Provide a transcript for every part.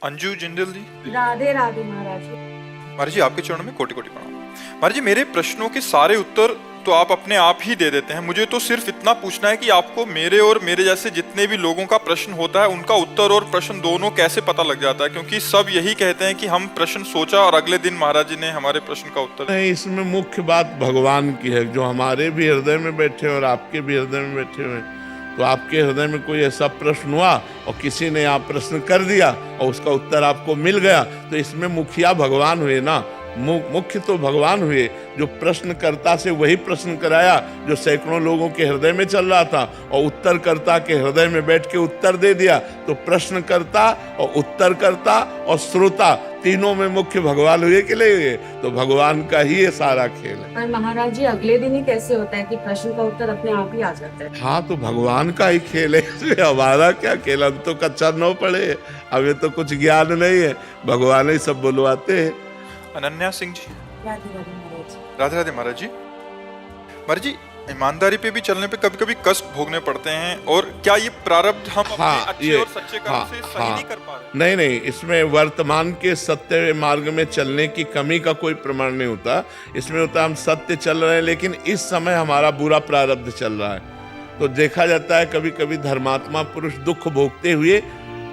अंजू जिंदल जी। राधे राधे महाराज जी। महाराज जी आपके चरणों में कोटि कोटि प्रणाम। महाराज जी मेरे प्रश्नों के सारे उत्तर तो आप अपने आप ही दे देते हैं, मुझे तो सिर्फ इतना पूछना है कि आपको मेरे और मेरे जैसे जितने भी लोगों का प्रश्न होता है उनका उत्तर और प्रश्न दोनों कैसे पता लग जाता है, क्योंकि सब यही कहते हैं कि हम प्रश्न सोचा और अगले दिन महाराज जी ने हमारे प्रश्न का उत्तर। नहीं, इसमें मुख्य बात भगवान की है, जो हमारे भी हृदय में बैठे और आपके भी हृदय में बैठे हुए। तो आपके हृदय में कोई ऐसा प्रश्न हुआ और किसी ने आप प्रश्न कर दिया और उसका उत्तर आपको मिल गया, तो इसमें मुखिया भगवान हुए ना, मुख्य तो भगवान हुए। जो प्रश्नकर्ता से वही प्रश्न कराया जो सैकड़ों लोगों के हृदय में चल रहा था, और उत्तरकर्ता के हृदय में बैठ के उत्तर दे दिया। तो प्रश्नकर्ता और उत्तरकर्ता और श्रोता तीनों में मुख्य भगवान हुए कि नहीं हुए? तो भगवान का ही ये सारा खेल है। पर महाराज जी अगले दिन ही कैसे होता है कि प्रश्न का उत्तर अपने आप ही आ जाता है? हाँ, तो भगवान का ही खेल है, इसमें हमारा क्या खेल? हम तो कच्चा न पड़े, हमें तो कुछ ज्ञान नहीं है, भगवान ही सब बुलवाते हैं। अनन्या सिंह जी। राधे राधे महाराज जी। राधे राधे महाराज जी। महाराज जी ईमानदारी पे भी चलने पे कभी कभी कष्ट भोगने पड़ते हैं, और क्या ये प्रारब्ध हम अपने अच्छे और सच्चे कर्म से सही नहीं कर पा रहे? नहीं नहीं, इसमें वर्तमान के सत्य मार्ग में चलने की कमी का कोई प्रमाण नहीं होता। इसमें होता है हम सत्य चल रहे हैं, लेकिन इस समय हमारा बुरा प्रारब्ध चल रहा है। तो देखा जाता है कभी कभी धर्मात्मा पुरुष दुख भोगते हुए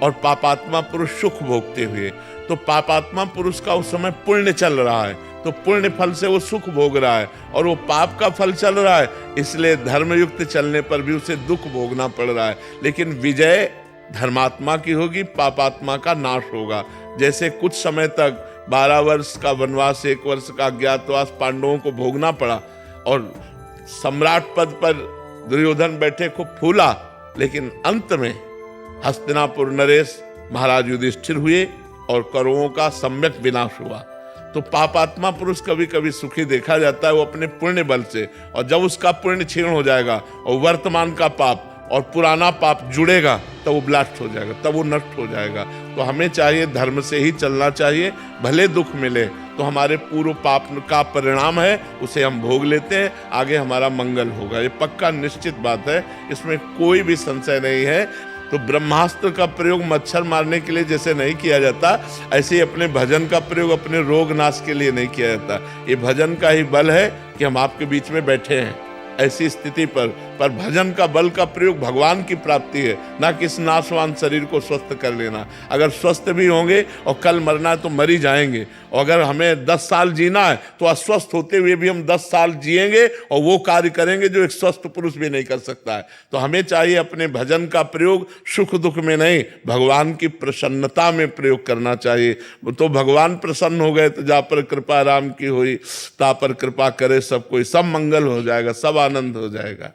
और पापात्मा पुरुष सुख भोगते हुए। तो पापात्मा पुरुष का उस समय पुण्य चल रहा है, तो पुण्य फल से वो सुख भोग रहा है, और वो पाप का फल चल रहा है, इसलिए धर्मयुक्त चलने पर भी उसे दुख भोगना पड़ रहा है। लेकिन विजय धर्मात्मा की होगी, पापात्मा का नाश होगा। जैसे कुछ समय तक 12 वर्ष का वनवास, 1 वर्ष का अज्ञातवास पांडवों को भोगना पड़ा, और सम्राट पद पर दुर्योधन बैठे खूब फूला, लेकिन अंत में हस्तिनापुर नरेश महाराज युधिष्ठिर हुए और कौरवों का सम्यक विनाश हुआ। तो पापात्मा पुरुष कभी कभी सुखी देखा जाता है वो अपने पुण्य बल से, और जब उसका पुण्य क्षीण हो जाएगा और वर्तमान का पाप और पुराना पाप जुड़ेगा तब वो ब्लास्ट हो जाएगा, तब वो नष्ट हो जाएगा। तो हमें चाहिए धर्म से ही चलना चाहिए, भले दुख मिले तो हमारे पूर्व पाप का परिणाम है, उसे हम भोग लेते हैं, आगे हमारा मंगल होगा। ये पक्का निश्चित बात है, इसमें कोई भी संशय नहीं है। तो ब्रह्मास्त्र का प्रयोग मच्छर मारने के लिए जैसे नहीं किया जाता, ऐसे ही अपने भजन का प्रयोग अपने रोग नाश के लिए नहीं किया जाता। ये भजन का ही बल है कि हम आपके बीच में बैठे हैं ऐसी स्थिति पर भजन का बल का प्रयोग भगवान की प्राप्ति है, ना कि इस नाशवान शरीर को स्वस्थ कर लेना। अगर स्वस्थ भी होंगे और कल मरना है तो मर ही जाएंगे, और अगर हमें 10 साल जीना है तो अस्वस्थ होते हुए भी हम 10 साल जिएंगे और वो कार्य करेंगे जो एक स्वस्थ पुरुष भी नहीं कर सकता है। तो हमें चाहिए अपने भजन का प्रयोग सुख दुख में नहीं, भगवान की प्रसन्नता में प्रयोग करना चाहिए। तो भगवान प्रसन्न हो गए तो जा पर कृपा राम की हुई, ता पर कृपा करे सब कोई, सब मंगल हो जाएगा, सब आनंद हो जाएगा।